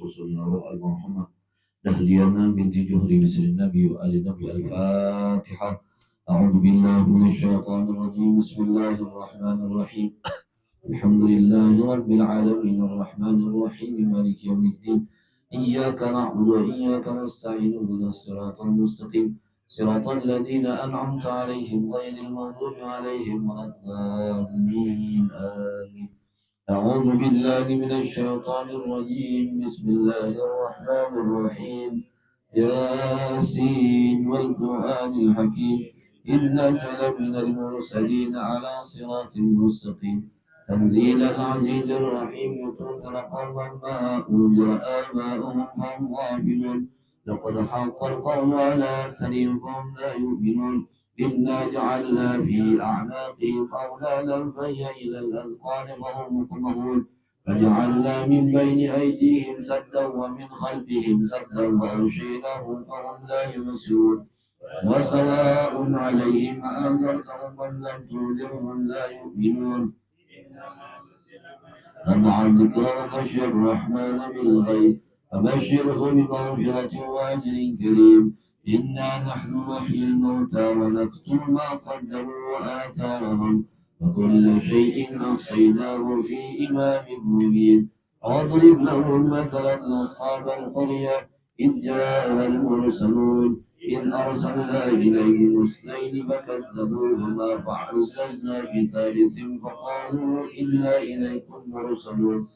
خصوصا الروح المرحمة دهلينا بنت جهري بسر النبي وآل النبي. الفاتحة. أعوذ بالله من الشيطان الرجيم. بسم الله الرحمن الرحيم. الحمد لله رب العالمين الرحمن الرحيم مالك يوم الدين. إياك نعبد وإياك نستعين اهدنا الصراط المستقيم صراط الذين أنعمت عليهم غير المغضوب عليهم ولا الضالين آمين. أعوذ بالله من الشيطان الرجيم. بسم الله الرحمن الرحيم. ياسين والقرآن الحكيم إنك لمن المرسلين على صراط مستقيم تنزيل العزيز الرحيم لتنذر قوما ما أنذر آباؤهم فهم غافلون لقد حق القول على أكثرهم فهم لا يؤمنون إنا جعلنا في أعناقهم أغلالا فهي إلى الأذقان فهم مقمحون فجعلنا من بين أيديهم سدا ومن خلفهم سدا فأغشيناهم فهم لا يبصرون وسواء عليهم أأنذرتهم أم لم تنذرهم لا يؤمنون أما ذكر خشي الرحمن بالغيب فبشره بمغفرة وأجر كريم. إنا نحن نحيي الموتى ونكتب ما قدموا وآثارهم وكل شيء أحصيناه في إمام مبين. واضرب لهم مثلا أصحاب القرية إذ جاءها المرسلون إذ أرسلنا إليهم اثنين فكذبوهما فعززنا بثالث فقالوا إنا إليكم مرسلون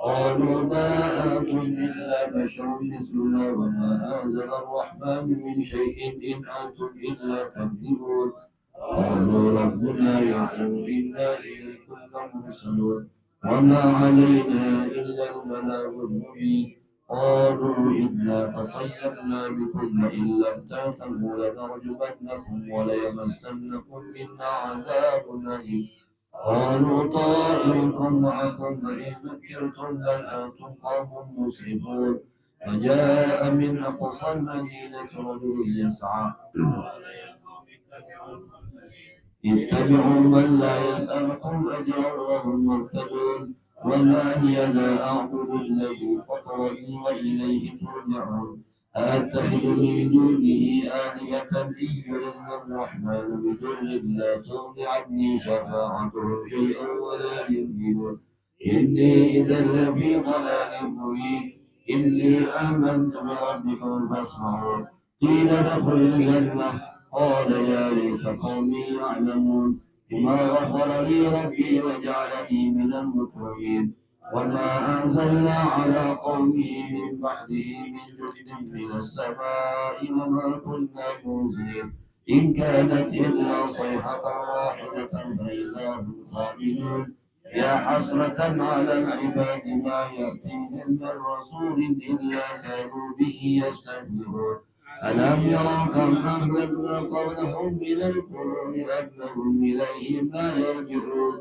قالوا ما أنتم إلا بشر مثلنا وما أنزل الرحمن من شيء إن أنتم إلا تكذبون قالوا ربنا يعلم إنا إليكم لمرسلون وما علينا إلا البلاغ المبين. قالوا إنا تطيرنا بكم لئن لم تنتهوا لنرجمنكم وليمسنكم منا عذاب أليم. قالوا طائركم معكم وإن ذكرتم بل أنتم قوم مسرفون. فجاء من أقصى المدينة رجل يسعى اتبعوا من لا يسألكم أجرا وهم مهتدون وما لي لا أعبد الذي فطرني وإليه ترجعون. أأتخذ من دونه آلهة إن يردني الرحمن بضر لا تغن عني شفاعتهم شيئا ولا ينجدون. إني إذا لفي ضلال مبين. إني آمنت بربكم فاسمعون. قيل ادخل الجنة قال يا ليت قومي يعلمون بما غفر لي ربي وجعلني من المكرمين. وما أنزلنا على قومه من بعده من جند من السماء وما كنا منزلين إن كانت إلا صيحة واحدة فإذا هم خامدون. يا حسرة على العباد ما يأتيهم من رسول إلا كانوا به يستهزئون. ألم يروا كم أهلكنا قبلهم من القرون أنهم إليهم لا يرجعون.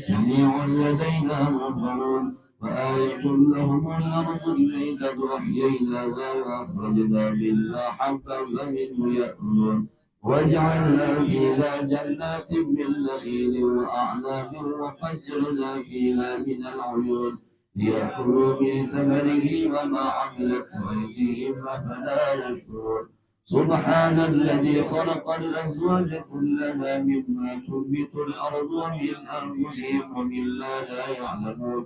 جميع لدينا محضرون. وآية لهم الأرض الميتة أحييناها وأخرجنا منها حبا فمنه يأكلون. وجعلنا فيها جنات من نخيل وأعناب وفجرنا فيها من العيون ليأكلوا من ثمره وما عملت أيديهم أفلا يشكرون. سبحان الذي خلق الأزواج كلها مما تنبت الأرض ومن أنفسهم ومما لا يعلمون.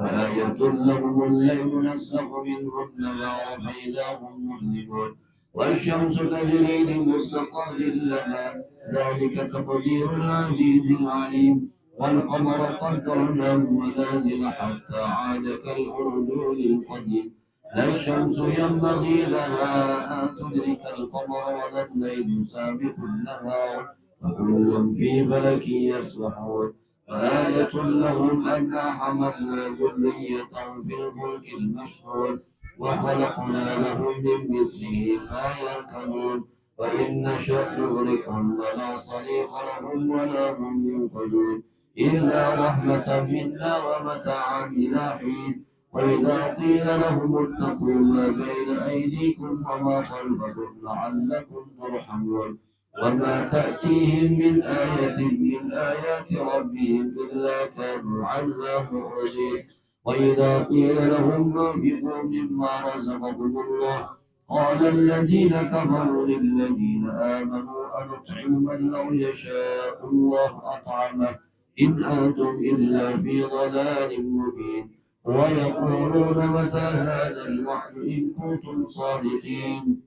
وآية لهم الليل نسلخ منه النهار فإذا هم مظلمون. والشمس تجري لمستقر لها ذلك تقدير العزيز العليم. والقمر قدرناه منازل حتى عاد كالعرجون القديم. لا الشمس ينبغي لها أن تدرك القمر ولا الليل سابق النهار وكل في فلك يسبحون. وآية لهم أنا حملنا ذريتهم في الفلك المشحون وخلقنا لهم من مثله ما يركبون. وإن نشأ نغرقهم ولا صريخ لهم ولا هم ينقذون إلا رحمة منا ومتاعا إلى حين. وإذا قيل لهم اتقوا ما بين أيديكم وما خلفكم لعلكم ترحمون. وما تأتيهم من آية من آيات ربهم إلا كانوا عنها معرضين. وإذا قيل لهم أنفقوا مما رزقكم الله قال الذين كفروا للذين آمنوا أنطعم من لو يشاء الله أطعمه إن أنتم إلا في ضلال مبين ويقولون متى هذا الوعد إن كنتم صادقين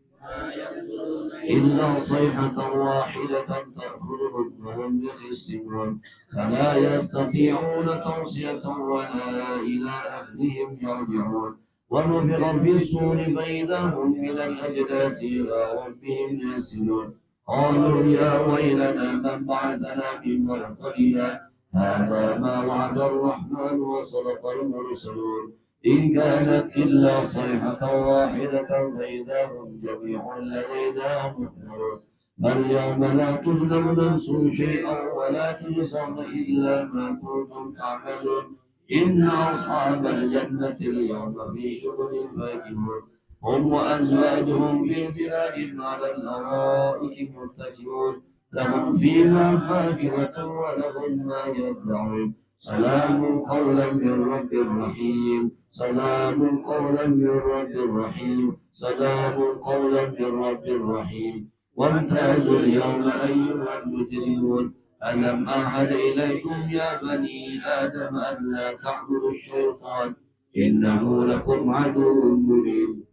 إلا صيحة واحدة تأخذهم وهم يخصمون فلا يستطيعون توصية ولا إلى أهلهم يرجعون ونفخ في الصور فإذا هم من الأجداث إلى ربهم ينسلون قالوا يا ويلنا من بعثنا من مرقدنا هذا ما وعد الرحمن وصدق المرسلون إن كانت إلا صيحة واحدة فإذا هم جميع لدينا محضرون فاليوم لا تظلم نفس شيئا ولا تجزون إلا ما كنتم تعملون إن أصحاب الجنة اليوم في شغل فاكهون هم وأزواجهم في ظلال على الأرائك متكئون لهم فيها فاكهة ولهم ما يدعون سلام قولا من رب رحيم سلام قولا من رب رحيم سلام قولا من رب رحيم وامتازوا اليوم أيها المجرمون ألم أعهد إليكم يا بني آدم أن لا تعبدوا الشيطان إنه لكم عدو مبين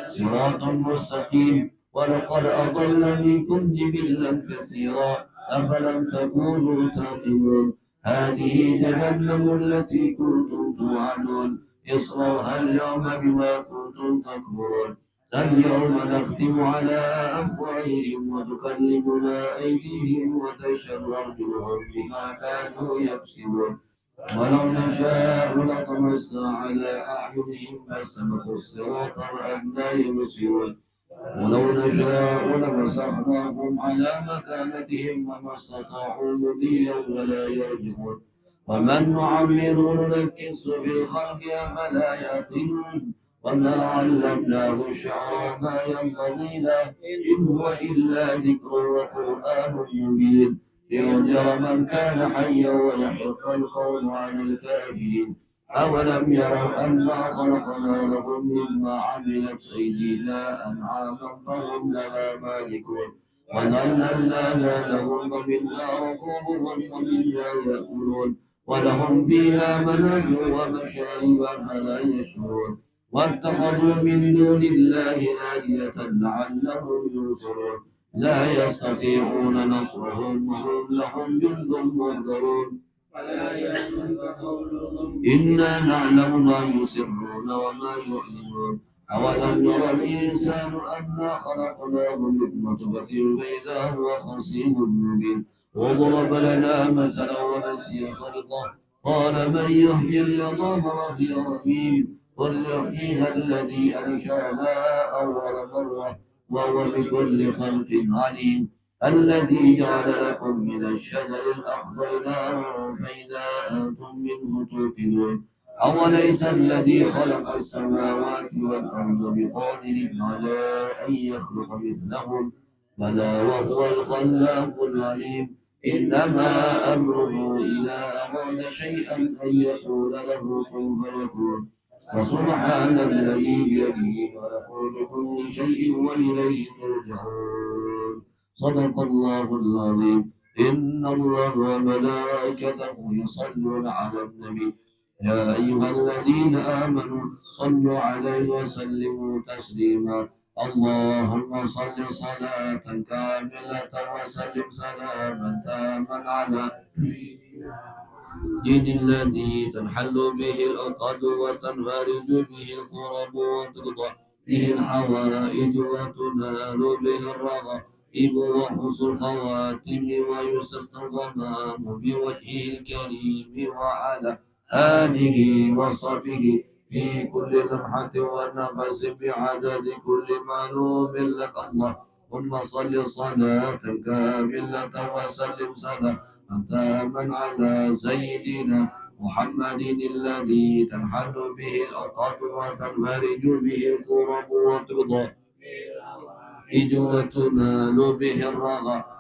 صراط مستقيم ولقد أضل منكم جبلا كثيرا أفلم تكونوا تعقلون هذه جهنم التي كنتم توعدون اصلوها اليوم بما كنتم تكفرون اليوم نختم على أفواههم وتكلمنا أيديهم وتشهد أرجلهم بما كانوا يكسبون ولو نشاء لطمسنا على أعينهم فاستبقوا الصراط وأنى يبصرون ولو نشاء لمسخناهم على مكانتهم وما استطاعوا مضيا ولا يرجعون ومن نعمر ننكسه في الخلق أفلا يعقلون وما علمناه الشعر ما ينبغي له إن هو إلا ذكر وقرآن مبين لينذر من كان حيا ويحق القول عن الكافرين أولم يروا أنا خلقنا لهم مما عملت أيدينا أنعاما فهم لها مالكون وذللناها لهم ومنها ركوبهم ومنها يأكلون ولهم فيها منافع ومشارب فلا يشعرون واتخذوا من دون الله آلهة لعلهم ينصرون لا يستطيعون نصرهم وهم لهم جند محضرون إنا نعلم ما يسرون وما يعلنون أولم يرى الإنسان أنا خلقناه من نطفة فإذا هو خصيم مبين وضرب لنا مثلا ونسي خلقه قال من يحيي العظام وهي رميم قل يحييها الذي أنشأها أول مرة وهو بكل خلق عليم الذي جعل لكم من الشجر الأخضر نارا فإذا أنتم منه توقدون أوليس الذي خلق السماوات والأرض بقادر على أن يخلق مثلهم بلى وهو الخلاق العليم إنما أمره إذا أراد شيئا أن يقول له كن فيكون فسبحان الذي بيده ملكوت كل شيء وإليه ترجعون صدق الله العظيم إن الله وملائكته يصلون على النبي يا أيها الذين آمنوا صلوا عليه وسلموا تسليما اللهم صل صلاة كاملة وسلم سلاما تاما على دين الذي تنحل به العقد وتنفرج به الكرب وتقضى به الحوائج وتنال به الرغائب وحسن الخواتم ويستسقى الغمام بوجهه الكريم وعلى آله وصحبه في كل لمحة ونفس بعدد كل معلوم لك الله ثم صل صلاة كاملة وسلم سلاما تاما على سيدنا محمد الذي تنحل به العقد وتنفرج به الكرب وتضاء وتنال به الرغائب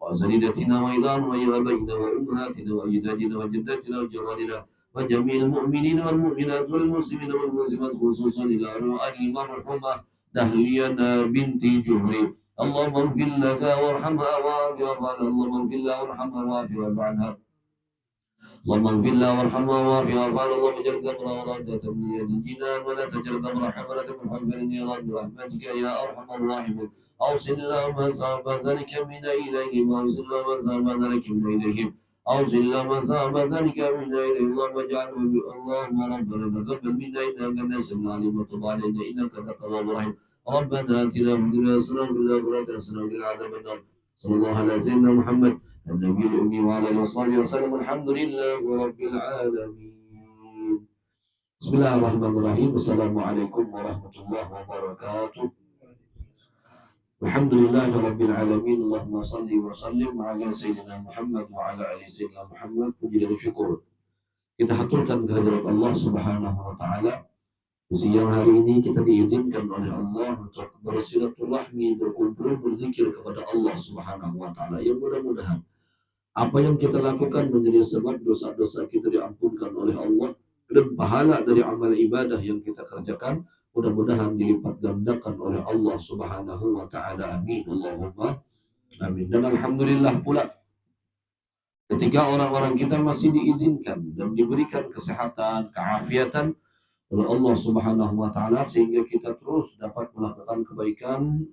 وأساتذتنا وإلهنا وآبائنا وأمهاتنا وأجدادنا وجداتنا وجيراننا وجميع المؤمنين والمؤمنات والمسلمين والمسلمات خصوصا إلى أرواح المرحومة دهلينا بنت جهري اللهم اغفر لها وارحمها وعافها عنها اللهم اغفر لها وارحمها وعافها عنها اللهم اغفر لها وارحمها وعافها عنها اللهم اجعل قبرها روضة من رياض الجنان ولا تجعل قبرها حفرة من حفر النيران برحمتك يا أرحم الراحمين أوصل اللهم صعب ذلك من إليهم أوصل اللهم صعب ذلك من إليهم أوصل اللهم صعب ذلك من إليهم اللهم اجعله اللهم ربنا تقبل منا إنك أنت السميع العليم وتب علينا إنك أنت التواب الرحيم ربنا آتنا في الدنيا حسنة وفي الآخرة حسنة وقنا عذاب النار صلى الله على سيدنا محمد النبي الأمي وعلى آله وصحبه وسلم الحمد لله رب العالمين بسم الله الرحمن الرحيم السلام عليكم ورحمة الله وبركاته الحمد لله رب العالمين اللهم صل وسلم على سيدنا محمد وعلى آل سيدنا محمد puji dan syukur kita haturkan kehadirat Allah Subhanahu wa taala. Di siang hari ini kita diizinkan oleh Allah untuk bersilaturahmi, berkumpul, berzikir kepada Allah Subhanahu wa taala. Yang mudah-mudahan apa yang kita lakukan menjadi sebab dosa-dosa kita diampunkan oleh Allah dan pahala dari amal ibadah yang kita kerjakan mudah-mudahan dilipat gandakan oleh Allah Subhanahu wa taala. Amin. Allahumma amin. Dan alhamdulillah pula ketika orang-orang kita masih diizinkan dan diberikan kesehatan, keafiatan oleh Allah Subhanahu wa taala sehingga kita terus dapat melakukan kebaikan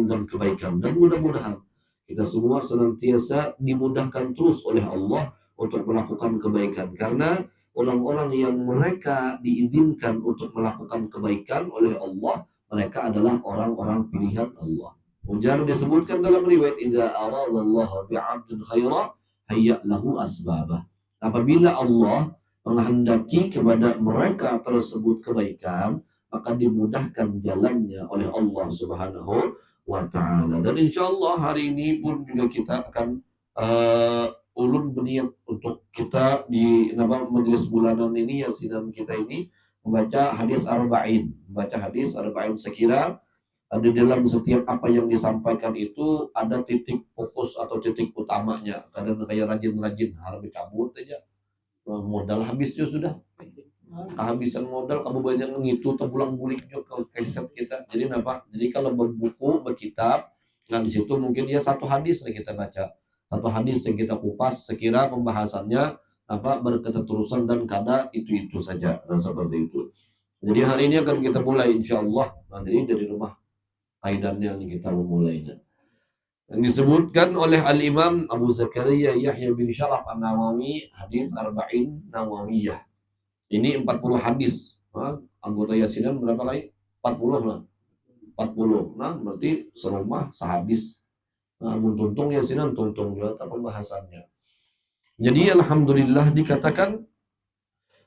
dan mudah-mudahan kita semua senantiasa dimudahkan terus oleh Allah untuk melakukan kebaikan karena orang-orang yang mereka diizinkan untuk melakukan kebaikan oleh Allah mereka adalah orang-orang pilihan Allah. Ujar disebutkan dalam riwayat idza aradallahu bi'abdin khaira hayya lahu asbabah. Apabila Allah menghendaki kepada mereka tersebut kebaikan maka dimudahkan jalannya oleh Allah Subhanahu wa ta'ala. Dan insya Allah hari ini pun juga kita akan ulun berniat untuk kita di majelis bulanan ini yasinan kita ini membaca hadis arba'in sekira ada dalam setiap apa yang disampaikan itu ada titik fokus atau titik utamanya. Kadang kayak rajin-rajin harus dicabut aja modal habisnya sudah kehabisan modal kamu banyak ngitu terbulang bulik juga ke keset kita. Jadi apa? Jadi kalau berbuku, berkitab, nah di situ mungkin ya satu hadis yang kita baca, satu hadis yang kita kupas sekira pembahasannya berketerusan dan kada itu saja dan seperti itu. Jadi hari ini akan kita mulai insyaallah. Nah, jadi dari rumah kaidannya ini kita memulainya. Yang disebutkan oleh Al-Imam Abu Zakaria Yahya bin Syaraf An-Nawawi hadis arba'in Nawawiyah. Ini 40 hadis. Anggota yasinan berapa lagi? 40 lah. 40. Nah, berarti serumah sehadis. Nah, tuntung yasinan tuntung juga pembahasannya. Jadi alhamdulillah dikatakan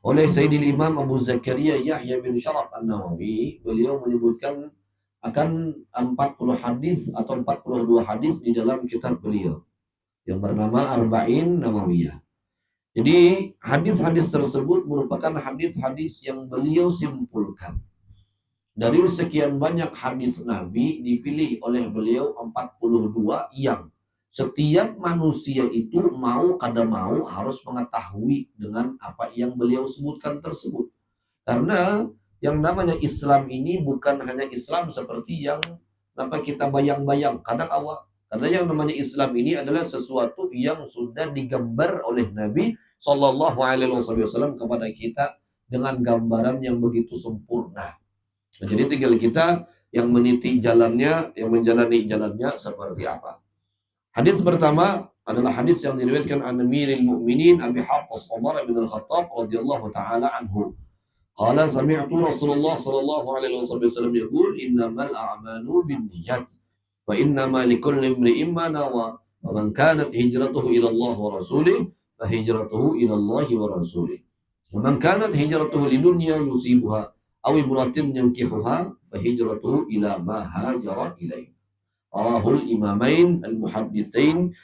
oleh Sayyidil Imam Abu Zakaria Yahya bin Syaraf An-Nawawi, beliau menyebutkan akan 40 hadis atau 42 hadis di dalam kitab beliau yang bernama Arba'in Nawawiyah. Jadi hadis-hadis tersebut merupakan hadis-hadis yang beliau simpulkan. Dari sekian banyak hadis Nabi dipilih oleh beliau 42 yang setiap manusia itu mau kada mau harus mengetahui dengan apa yang beliau sebutkan tersebut. Karena yang namanya Islam ini bukan hanya Islam seperti yang kita bayang-bayang kadang awal. Karena yang namanya Islam ini adalah sesuatu yang sudah digambar oleh Nabi Sallallahu Alaihi Wasallam kepada kita dengan gambaran yang begitu sempurna. Jadi tinggal kita yang meniti jalannya, yang menjalani jalannya seperti apa. Hadis pertama adalah hadis yang diriwayatkan an Amiril Mukminin Abi Hafs Umar bin Al-Khattab radhiyallahu taala anhu. Qala sami'tu Rasulullah sallallahu alaihi wasallam yaqul innamal a'malu binniyat wa innamal likulli imri'in ma nawa wa man kanat hijratuhu ila Allah wa rasulih fa hijratuhu ila Allah wa rasulih wa man kanat hijratuhu lidunya yusibuha aw imratin yankihuha fa hijratuhu ila ma hajara ilaih. Rawahul Imamain al-Muhadditsain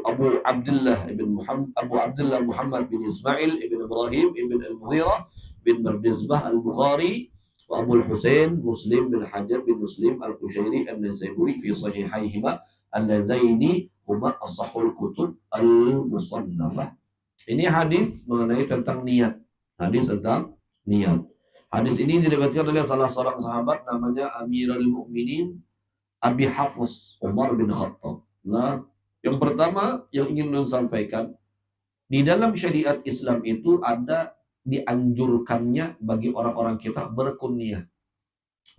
Abu Abdullah Muhammad bin Ismail ibn Ibrahim ibn al-Mughirah bin Bardizbah al-Bukhari wa Abu al-Husain Muslim bin Hajar bin Muslim al-Qushairi an-Naisaburi fi sahihaihima alladzaini huma ashahul kutub al-musannafah. Ini hadis mengenai tentang niat. Hadis tentang niat. Hadis ini diriwayatkan oleh salah seorang sahabat namanya Amirul Mukminin Abi Hafs Umar bin Khattab. Nah, yang pertama yang ingin saya sampaikan, di dalam syariat Islam itu ada dianjurkannya bagi orang-orang kita berkunyah.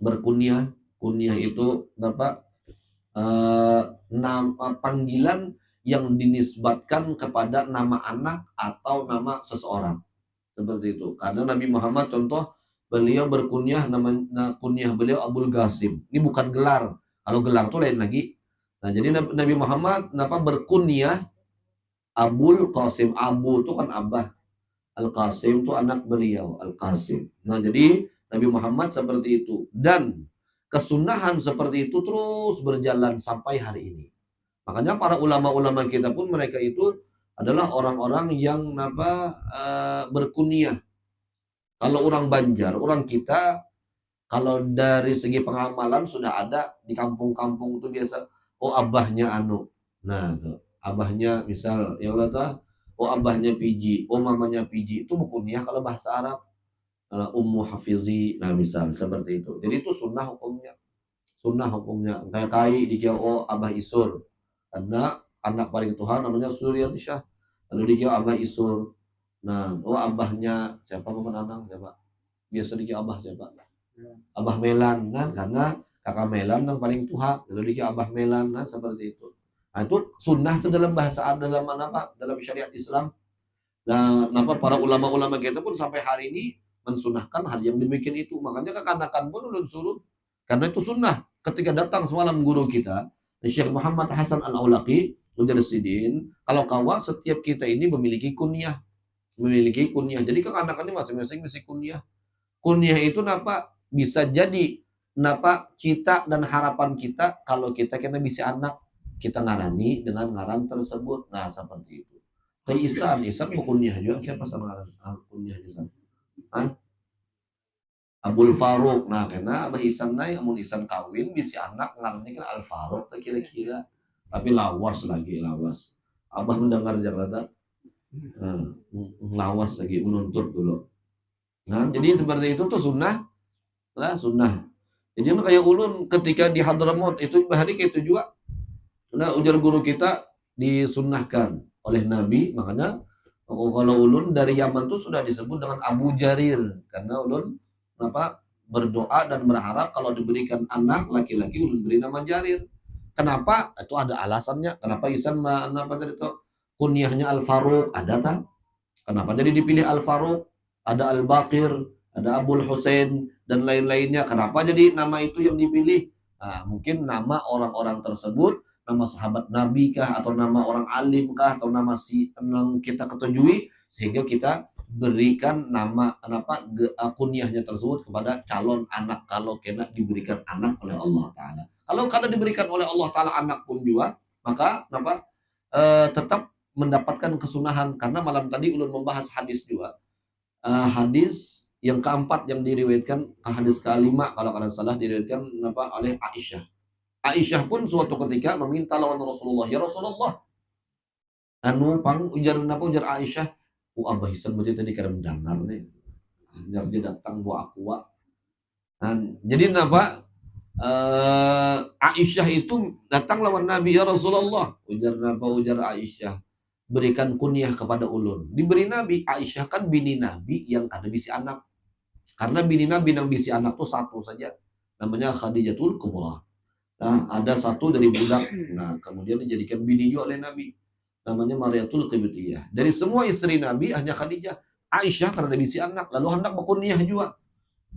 Berkunyah, kunyah itu apa? Nama panggilan yang dinisbatkan kepada nama anak atau nama seseorang. Seperti itu. Karena Nabi Muhammad contoh beliau berkunyah kunyah beliau Abul Qasim. Ini bukan gelar. Kalau gelar itu lain lagi. Nah, jadi Nabi Muhammad berkunyah Abul Qasim. Abu itu kan abah. Al-Qasim itu anak beliau, Al-Qasim. Nah, jadi Nabi Muhammad seperti itu. Dan kesunahan seperti itu terus berjalan sampai hari ini. Makanya para ulama-ulama kita pun mereka itu adalah orang-orang yang berkunyah. Kalau orang Banjar, orang kita, kalau dari segi pengamalan sudah ada di kampung-kampung itu biasa, oh abahnya anu. Nah, tuh, abahnya misal ya Allah, oh abahnya Piji, oh mamanya Piji, itu bukunya kalau bahasa Arab. Ummu Hafizi, nah misal seperti itu. Jadi itu sunnah hukumnya. Sunnah hukumnya. Kayak kai dikira oh abah Isur. Karena anak paling Tuhan namanya Suryansyah. Lalu dikira abah Isur. Nah, oh abahnya siapa paman anang siapa? Biasa dikira abah siapa? Abah Melan, kan? Karena kakak Melan yang paling tua. Lalu dikira abah Melan, nah seperti itu. Nah, itu sunnah itu dalam bahasa dalam apa? Dalam syariat Islam. Nah, para ulama-ulama kita pun sampai hari ini mensunahkan hal yang demikian itu. Makanya kekanakan pun ulun suruh. Karena itu sunnah. Ketika datang semalam guru kita, Syekh Muhammad Hasan Al-Aulaqi, Mudarrisidin, kalau kawa setiap kita ini memiliki kunyah. Memiliki kunyah. Jadi kekanakannya masing-masing mesti kunyah. Kunyah itu bisa jadi cita dan harapan kita kalau kita bisa anak. Kita ngarani dengan ngaran tersebut. Nah, seperti itu. Kayak Isan kunyah juga. Siapa sama ngaran? Kunyah Isan. Abul Faruq. Nah, karena Abah Isan naik, amun Isan kawin, bisa anak ngarannya kan Al Faruq kira-kira. Tapi lawas lagi, lawas. Abah mendengar jakarta, lawas lagi, menuntut dulu. Nah, jadi seperti itu tuh sunnah. Lah, sunnah. Jadi kayak ulun ketika di Hadramaut, itu hari itu juga. Nah, ujar guru kita disunnahkan oleh Nabi, makanya kalau ulun dari Yaman tuh sudah disebut dengan Abu Jarir. Karena ulun berdoa dan berharap kalau diberikan anak laki-laki ulun beri nama Jarir. Kenapa? Itu ada alasannya. Kenapa Isan tadi itu kunyahnya Al Faruq ada tak? Kenapa jadi dipilih Al Faruq? Ada Al Baqir, ada Abul Husain dan lain-lainnya. Kenapa jadi nama itu yang dipilih? Nah, mungkin nama orang-orang tersebut, nama sahabat Nabi kah, atau nama orang alim kah, atau nama yang kita ketujui, sehingga kita berikan nama kunyahnya tersebut kepada calon anak kalau kena diberikan anak oleh Allah Ta'ala. Kalau kada diberikan oleh Allah Ta'ala anak pun juga, maka tetap mendapatkan kesunahan. Karena malam tadi ulun membahas hadis juga. Hadis yang keempat yang diriwayatkan, hadis kelima kalau kada salah diriwayatkan oleh Aisyah. Aisyah pun suatu ketika meminta lawan Rasulullah, ya Rasulullah, ujar Aisyah, Abah Isan berarti tadi kada mendengar nih. Dia datang bawa aqua. Jadi Aisyah itu datang lawan Nabi, ya Rasulullah, ujar Aisyah, berikan kunyah kepada ulun. Diberi Nabi. Aisyah kan bini Nabi yang ada bisi anak. Karena bini Nabi yang bisi anak tuh satu saja, namanya Khadijatul Kubra. Nah, ada satu dari budak. Nah, kemudian dijadikan bini juga oleh Nabi, namanya Mariatul Qibtiyah. Dari semua istri Nabi hanya Khadijah. Aisyah karena bisi anak, lalu hendak berkunyah juga.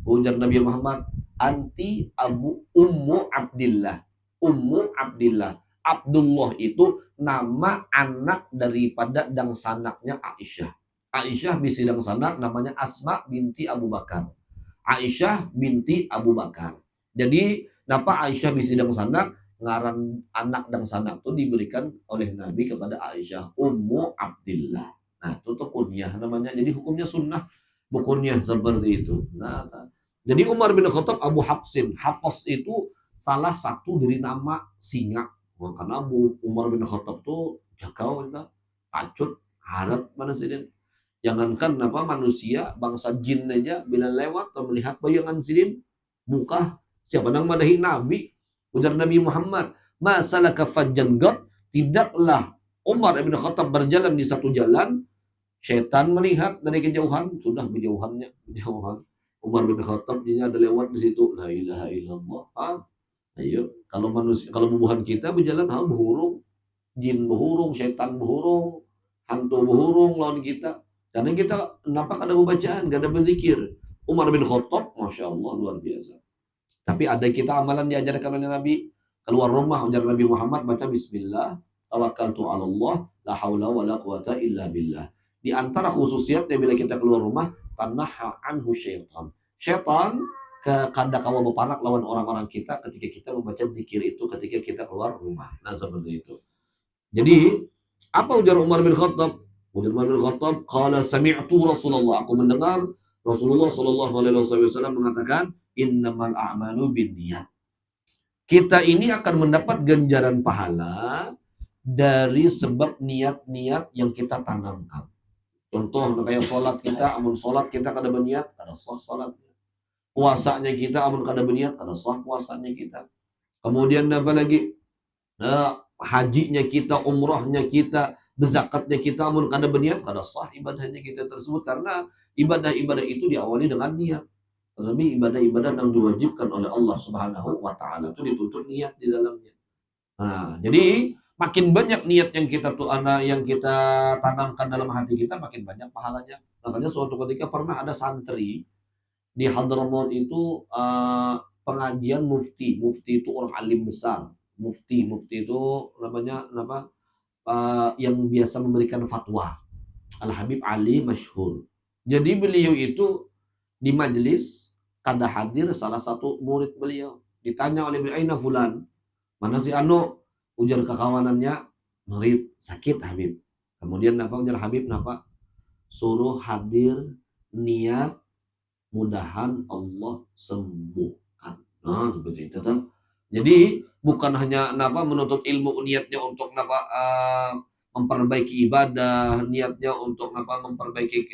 Ujar Nabi Muhammad, anti Ummu Abdillah. Ummu Abdillah. Abdullah itu nama anak daripada dangsanaknya Aisyah. Aisyah bisi dangsanak namanya Asma binti Abu Bakar. Aisyah binti Abu Bakar. Jadi napa Aisyah bisi dangsanak, ngaran anak dangsanak itu diberikan oleh Nabi kepada Aisyah, Ummu Abdillah. Nah, itu tuh kunyah namanya. Jadi hukumnya sunnah, bukunya seperti itu. Nah, jadi Umar bin Khattab Abu Hafsin. Hafs itu salah satu dari nama singa. Karena Umar bin Khattab tuh jakau kita, tacut, harap mana sih. Jangankan apa manusia, bangsa jin aja bila lewat atau melihat bayangan sidin, muka siapa nang madahi Nabi. Ujar Nabi Muhammad, masalaka fajjan gat, tidaklah Umar bin Khattab berjalan di satu jalan, setan melihat dari kejauhan, sudah berjauhan. Umar bin Khattab dia ada lewat di situ, la ilaha illallah. Ayo, kalau manusia, kalau bubuhan kita berjalan, berhurung, jin berhurung, setan berhurung, hantu berhurung lawan kita. Karena kita nampak ada bacaan, gak ada berzikir. Umar bin Khattab, masya Allah luar biasa. Tapi ada kita amalan diajarkan oleh Nabi, keluar rumah ujar Nabi Muhammad baca Bismillah, tawakkaltu 'ala Allah, la haula wala quwata illa billah. Di antara khususiatnya bila kita keluar rumah, tanaha anhu syaitan. Syaitan kada kawa bepanak lawan orang-orang kita ketika kita membaca zikir itu ketika kita keluar rumah. Nah seperti itu. Jadi apa ujar Umar bin Khattab? Ujar Umar bin Khattab, qala sami'tu Rasulullah. Aku mendengar Rasulullah sallallahu alaihi wasallam mengatakan, innamal a'malu binniyat. Kita ini akan mendapat ganjaran pahala dari sebab niat-niat yang kita tanamkan. Contoh kayak sholat kita, amun sholat kita kada berniat, kada sah sholatnya. Puasanya kita, amun kada berniat, kada sah puasanya kita. Kemudian apa lagi? Hajinya kita, umrohnya kita, berzakatnya kita, amun kada berniat, kada sah ibadahnya kita tersebut. Karena ibadah-ibadah itu diawali dengan niat. Tetapi ibadah-ibadah yang diwajibkan oleh Allah Subhanahu wa Ta'ala itu dituntut niat di dalamnya. Nah, jadi makin banyak niat yang kita tanamkan dalam hati kita, makin banyak pahalanya. Makanya suatu ketika pernah ada santri di Hadramaut itu pengajian mufti. Mufti itu orang alim besar. Mufti itu namanya yang biasa memberikan fatwa. Al Habib Ali Masyhur. Jadi beliau itu di majelis kada hadir salah satu murid beliau. Ditanya oleh beliau, "Aina fulan?" Mana si Anu? Ujar kekawanannya, "Murid sakit Habib." Kemudian ujar Habib suruh hadir niat mudahan Allah sembuhkan. Nah, seperti itu kan. Jadi bukan hanya menuntut ilmu, niatnya untuk memperbaiki ibadah, niatnya untuk memperbaiki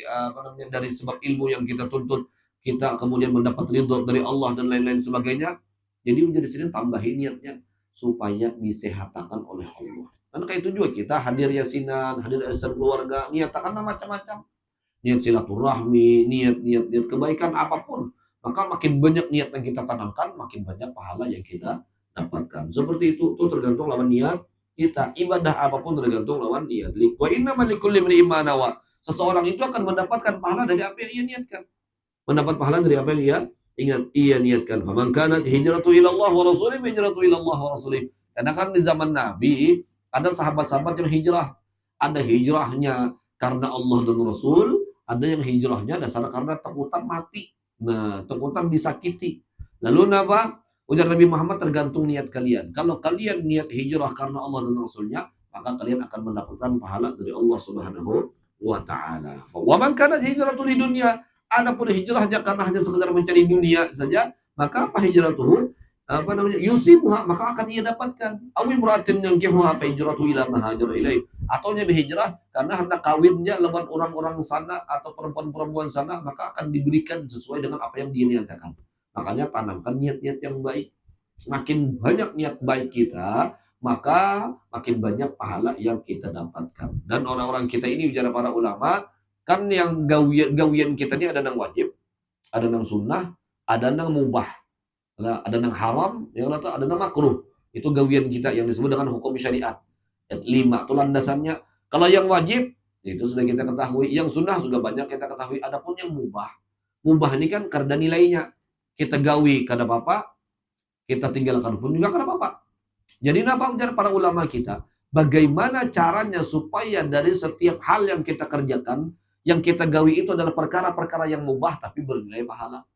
dari sebab ilmu yang kita tuntut, kita kemudian mendapat ridho dari Allah dan lain-lain sebagainya. Jadi menjadi sini tambahin niatnya supaya disehatkan oleh Allah. Dan kayak itu juga kita hadir yasinan, hadir arisan keluarga, niatkan macam-macam. Niat silaturahmi, niat kebaikan apapun. Maka makin banyak niat yang kita tanamkan, makin banyak pahala yang kita dapatkan. Seperti itu tergantung lawan niat kita. Ibadah apapun tergantung lawan niat. Wa innamal likulli imri'in ma nawa. Seseorang itu akan mendapatkan pahala dari apa yang ia niatkan. Mendapat pahala dari apa yang ia niatkan. Faman kanat hijratu ila Allah wa rasulih, hijratu ila Allah wa rasulih. Karena kan di zaman Nabi ada sahabat-sahabat yang hijrah. Ada hijrahnya karena Allah dan Rasul, ada yang hijrahnya dasar karena takutan mati. Nah, takutan disakiti. Lalu ujar Nabi Muhammad, tergantung niat kalian. Kalau kalian niat hijrah karena Allah dan Rasulnya, maka kalian akan mendapatkan pahala dari Allah Subhanahu wa Ta'ala. Wa man kanat hijratu li dunya, adapun hijrahnya karena hanya sekedar mencari dunia saja, maka fa hijratuhu yusibuha, maka akan ia dapatkan. Awi muratin yang kihuha fa hijratu ila ma hajara ilaih. Atau dia berhijrah karena hendak kawinnya lawan orang-orang sana atau perempuan-perempuan sana, maka akan diberikan sesuai dengan apa yang dia niatkan. Makanya tanamkan niat-niat yang baik. Makin banyak niat baik kita, maka makin banyak pahala yang kita dapatkan. Dan orang-orang kita ini, bicara para ulama, kan yang gawian kita ini ada yang wajib, ada yang sunnah, ada yang mubah, ada yang haram, ada yang makruh. Itu gawian kita yang disebut dengan hukum syariat. 5 itu landasannya. Kalau yang wajib itu sudah kita ketahui, yang sunnah sudah banyak kita ketahui. Adapun yang mubah ini kan karena nilainya. Kita gawi kada apa-apa, kita tinggalkan pun juga kada apa-apa. Jadi ujar para ulama kita, bagaimana caranya supaya dari setiap hal yang kita kerjakan, yang kita gawi itu adalah perkara-perkara yang mubah tapi bernilai pahala.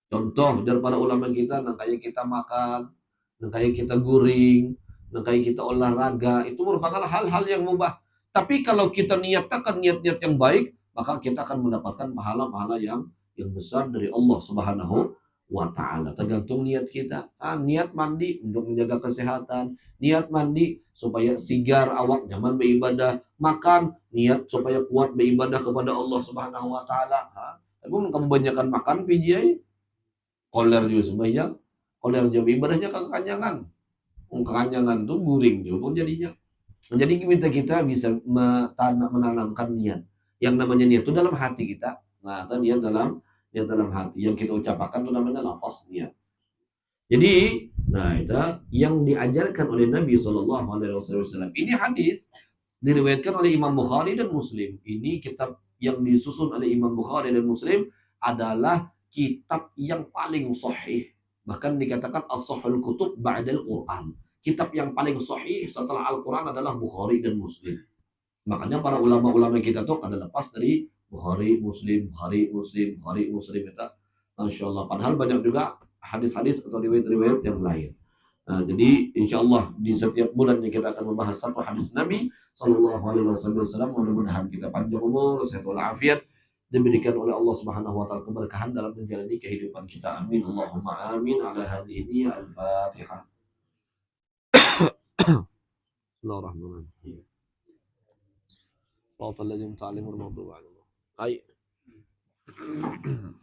Contoh dari para ulama kita, kayak kita makan, kayak kita guring, kayak kita olahraga, itu merupakan hal-hal yang mubah. Tapi kalau kita niatkan niat-niat yang baik, maka kita akan mendapatkan pahala-pahala yang besar dari Allah Subhanahu wa ta'ala. Tergantung niat kita. Niat mandi untuk menjaga kesehatan, niat mandi supaya sigar awak nyaman beribadah, makan niat supaya kuat beribadah kepada Allah Subhanahu wa taala. Tapi kamu kebanyakan makan pijai, koler juga sembahyang, koler juga ibadahnya kekanyangan. Kekanyangan tuh guring juga jadinya. Jadi kita bisa menanamkan niat. Yang namanya niat itu dalam hati kita. Nah, itu niat dalam hati. Yang kita ucapkan itu namanya lafaz niat. Jadi, nah itu yang diajarkan oleh Nabi Shallallahu Alaihi Wasallam. Ini hadis diriwayatkan oleh Imam Bukhari dan Muslim. Ini kitab yang disusun oleh Imam Bukhari dan Muslim adalah kitab yang paling sahih. Bahkan dikatakan as-sahihul kutub ba'dal Quran. Kitab yang paling sahih setelah Al-Quran adalah Bukhari dan Muslim. Makanya para ulama-ulama kita tuh ada lepas dari Bukhari, Muslim, Bukhari, Muslim, Bukhari, Muslim itu. Masya Allah. Padahal banyak juga hadis-hadis atau riwayat-riwayat yang lain. Nah, jadi insya Allah di setiap bulan kita akan membahas satu hadis Nabi Sallallahu Alaihi Wasallam. Mudah-mudahan kita panjang umur, sehat walafiat, diberikan oleh Allah Subhanahu Wa Taala keberkahan dalam menjalani kehidupan kita. Amin. Allahumma amin. Ala hadhihi al-Fatihah. Bismillahirrahmanirrahim. Shiratal ladzina an'amta 'alaihim ghairil maghdubi 'alaihim. Hai.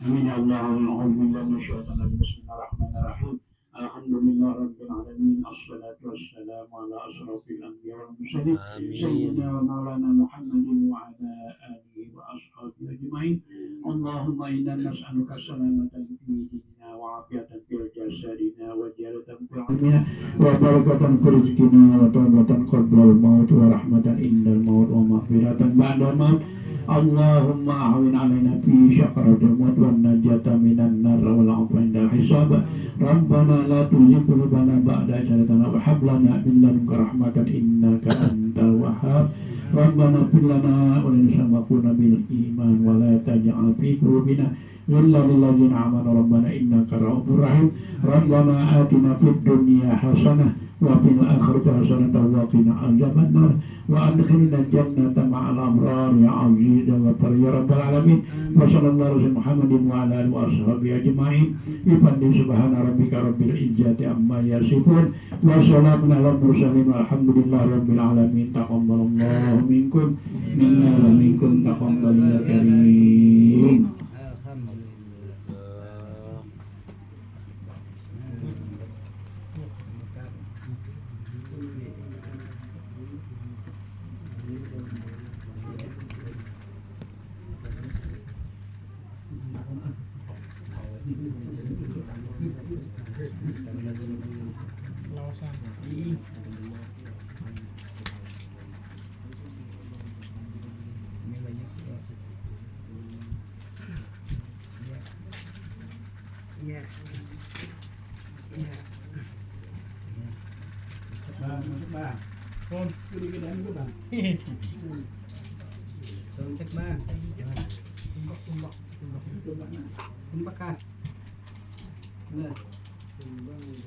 Amin ya Allah. Alhamdulillah. Bismillahirrahmanirrahim. Alhamdulillah rabbil alamin. Assalatu wassalamu ala asrofil anbiya wal mursalin. Sayyidina wa maulana Muhammadin wa ala alihi wa ashabihi ajma'in. Allahumma inna nas'aluka salamatan fi dinina wa afiyatan fil jasadina wa ziyadatan fil ilmina wa barakatan fi rizqina wa tawbatan qabla al-maut wa rahmatan indal maut wa maghfiratan ba'da al-maut. Allahumma ahwin alaina fi syakaratil maut wa najata minan nar wal 'afwa inda hisab. Rabbana la tuzigh qulubana ba'da idh hadaytana wa hab lana min ladunka rahmatan innaka antal wahhab. Rabbana ighfir lana wa lana sabaquna bil iman wa la taj'al fi qulubina ghillan lil ladzina amanu rabbana innaka ra'ufur rahim. Rabbana atina fid dunya hasanah wa fil akhirati hasanatan wa qina adzabannar wa adkhilna jannata ma'al abrar ya aziz wa ya rabbal alamin. Wa sallallahu alaihi Muhammadin wa ala alihi wa ashabihi ajma'in. Bi subhana rabbika rabbil izzati amma yasifun wa salamun alal mursalin walhamdulillahi rabbil alamin. Taqabbalallahu minkum minna wa minkum taqabbalan ya karim.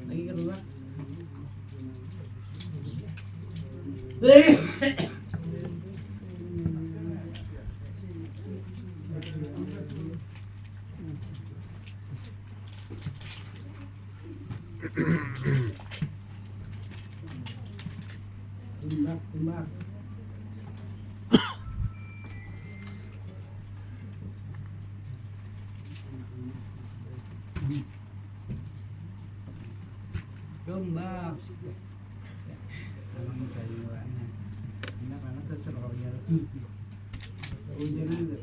Lagi kedua. Tumbak. Tumbak. Anak-anak terserah ya. Ujian aja,